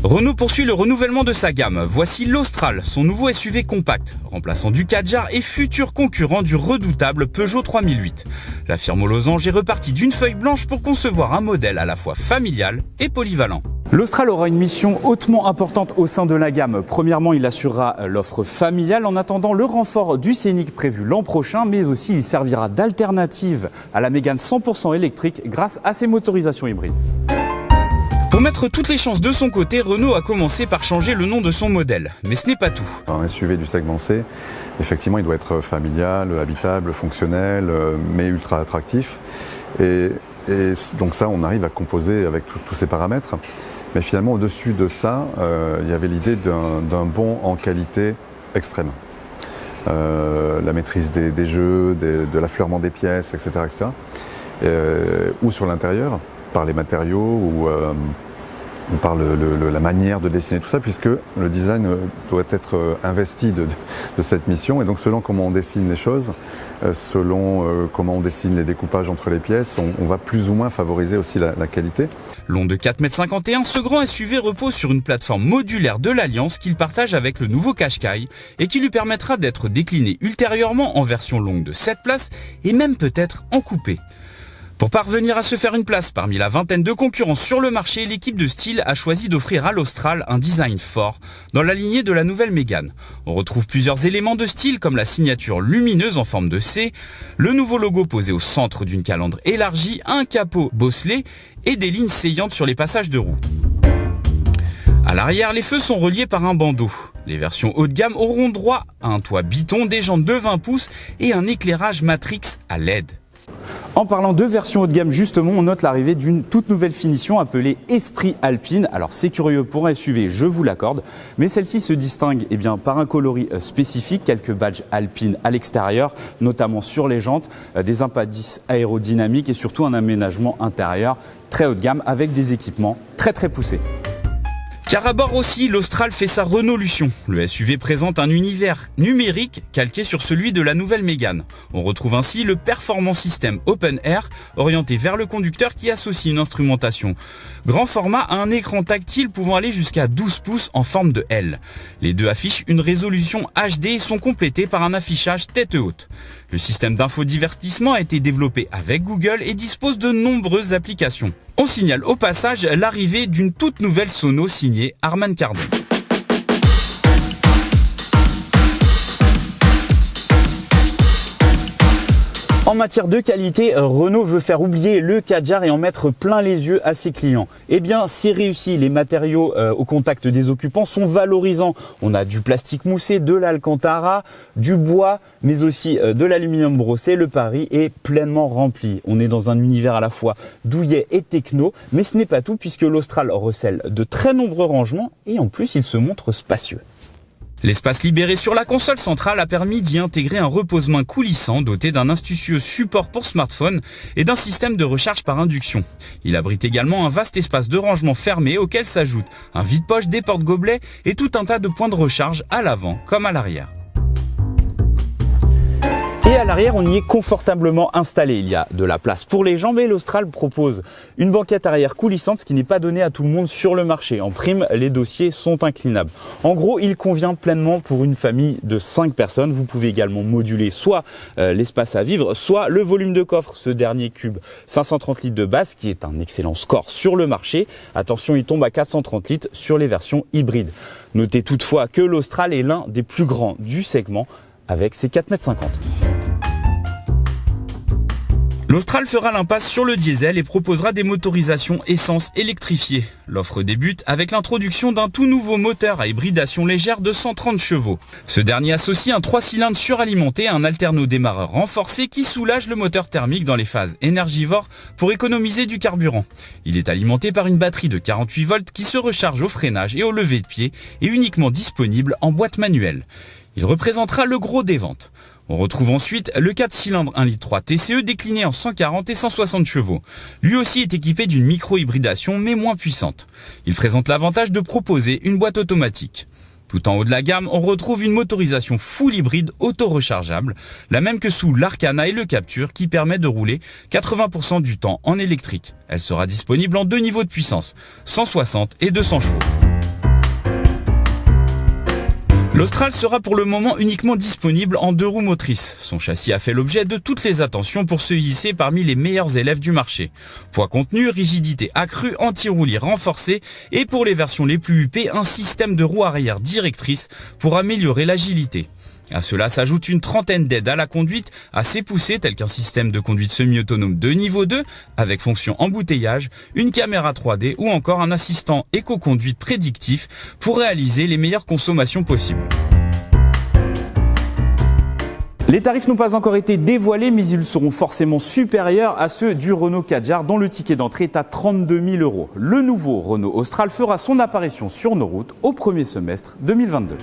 Renault poursuit le renouvellement de sa gamme. Voici l'Austral, son nouveau SUV compact, remplaçant du Kadjar et futur concurrent du redoutable Peugeot 3008. La firme aux losanges est repartie d'une feuille blanche pour concevoir un modèle à la fois familial et polyvalent. L'Austral aura une mission hautement importante au sein de la gamme. Premièrement, il assurera l'offre familiale en attendant le renfort du Scénic prévu l'an prochain, mais aussi il servira d'alternative à la Mégane 100% électrique grâce à ses motorisations hybrides. Pour mettre toutes les chances de son côté, Renault a commencé par changer le nom de son modèle. Mais ce n'est pas tout. Un SUV du segment C, effectivement, il doit être familial, habitable, fonctionnel, mais ultra attractif. Et donc ça, on arrive à composer avec tous ces paramètres. Mais finalement, au-dessus de ça, il y avait l'idée d'un bond en qualité extrême. La maîtrise des jeux, de l'affleurement des pièces, etc. Ou sur l'intérieur, par les matériaux, ou par la manière de dessiner tout ça, puisque le design doit être investi de cette mission. Et donc selon comment on dessine les choses, selon comment on dessine les découpages entre les pièces, on va plus ou moins favoriser aussi la qualité. Long de 4,51 m, ce grand SUV repose sur une plateforme modulaire de l'Alliance qu'il partage avec le nouveau Qashqai et qui lui permettra d'être décliné ultérieurement en version longue de 7 places et même peut-être en coupé. Pour parvenir à se faire une place parmi la vingtaine de concurrents sur le marché, l'équipe de style a choisi d'offrir à l'Austral un design fort dans la lignée de la nouvelle Mégane. On retrouve plusieurs éléments de style comme la signature lumineuse en forme de C, le nouveau logo posé au centre d'une calandre élargie, un capot bosselé et des lignes saillantes sur les passages de roues. À l'arrière, les feux sont reliés par un bandeau. Les versions haut de gamme auront droit à un toit Biton, des jantes de 20 pouces et un éclairage Matrix à LED. En parlant de version haut de gamme, justement, on note l'arrivée d'une toute nouvelle finition appelée Esprit Alpine. Alors c'est curieux pour un SUV, je vous l'accorde, mais celle-ci se distingue par un coloris spécifique, quelques badges Alpine à l'extérieur, notamment sur les jantes, des impadices aérodynamiques et surtout un aménagement intérieur très haut de gamme avec des équipements très poussés. Car à bord aussi, l'Austral fait sa Renaulution. Le SUV présente un univers numérique calqué sur celui de la nouvelle Mégane. On retrouve ainsi le Performance System Open Air, orienté vers le conducteur qui associe une instrumentation grand format à un écran tactile pouvant aller jusqu'à 12 pouces en forme de L. Les deux affichent une résolution HD et sont complétés par un affichage tête haute. Le système d'infodivertissement a été développé avec Google et dispose de nombreuses applications. On signale au passage l'arrivée d'une toute nouvelle sono signée Harman Kardon. En matière de qualité, Renault veut faire oublier le Kadjar et en mettre plein les yeux à ses clients. Eh bien, c'est réussi. Les matériaux au contact des occupants sont valorisants. On a du plastique moussé, de l'alcantara, du bois, mais aussi de l'aluminium brossé. Le pari est pleinement rempli. On est dans un univers à la fois douillet et techno, mais ce n'est pas tout puisque l'Austral recèle de très nombreux rangements et en plus, il se montre spacieux. L'espace libéré sur la console centrale a permis d'y intégrer un repose-main coulissant doté d'un astucieux support pour smartphone et d'un système de recharge par induction. Il abrite également un vaste espace de rangement fermé auquel s'ajoute un vide-poche, des porte-gobelets et tout un tas de points de recharge à l'avant comme à l'arrière. Et à l'arrière, on y est confortablement installé. Il y a de la place pour les jambes et l'Austral propose une banquette arrière coulissante, ce qui n'est pas donné à tout le monde sur le marché. En prime, les dossiers sont inclinables. En gros, il convient pleinement pour une famille de 5 personnes. Vous pouvez également moduler soit l'espace à vivre, soit le volume de coffre. Ce dernier cube 530 litres de base, qui est un excellent score sur le marché. Attention, il tombe à 430 litres sur les versions hybrides. Notez toutefois que l'Austral est l'un des plus grands du segment avec ses 4,50 m. L'Austral fera l'impasse sur le diesel et proposera des motorisations essence électrifiées. L'offre débute avec l'introduction d'un tout nouveau moteur à hybridation légère de 130 chevaux. Ce dernier associe un 3 cylindres suralimenté à un alterno-démarreur renforcé qui soulage le moteur thermique dans les phases énergivores pour économiser du carburant. Il est alimenté par une batterie de 48 volts qui se recharge au freinage et au lever de pied et uniquement disponible en boîte manuelle. Il représentera le gros des ventes. On retrouve ensuite le 4 cylindres 1,3 litre TCE décliné en 140 et 160 chevaux. Lui aussi est équipé d'une micro-hybridation mais moins puissante. Il présente l'avantage de proposer une boîte automatique. Tout en haut de la gamme, on retrouve une motorisation full hybride auto-rechargeable, la même que sous l'Arcana et le Capture qui permet de rouler 80% du temps en électrique. Elle sera disponible en deux niveaux de puissance, 160 et 200 chevaux. L'Austral sera pour le moment uniquement disponible en 2 roues motrices. Son châssis a fait l'objet de toutes les attentions pour se hisser parmi les meilleurs élèves du marché. Poids contenu, rigidité accrue, anti-roulis renforcé et pour les versions les plus huppées, un système de roues arrière directrice pour améliorer l'agilité. À cela s'ajoute une trentaine d'aides à la conduite assez poussées telles qu'un système de conduite semi-autonome de niveau 2 avec fonction embouteillage, une caméra 3D ou encore un assistant éco-conduite prédictif pour réaliser les meilleures consommations possibles. Les tarifs n'ont pas encore été dévoilés, mais ils seront forcément supérieurs à ceux du Renault Kadjar, dont le ticket d'entrée est à 32 000 €. Le nouveau Renault Austral fera son apparition sur nos routes au premier semestre 2022.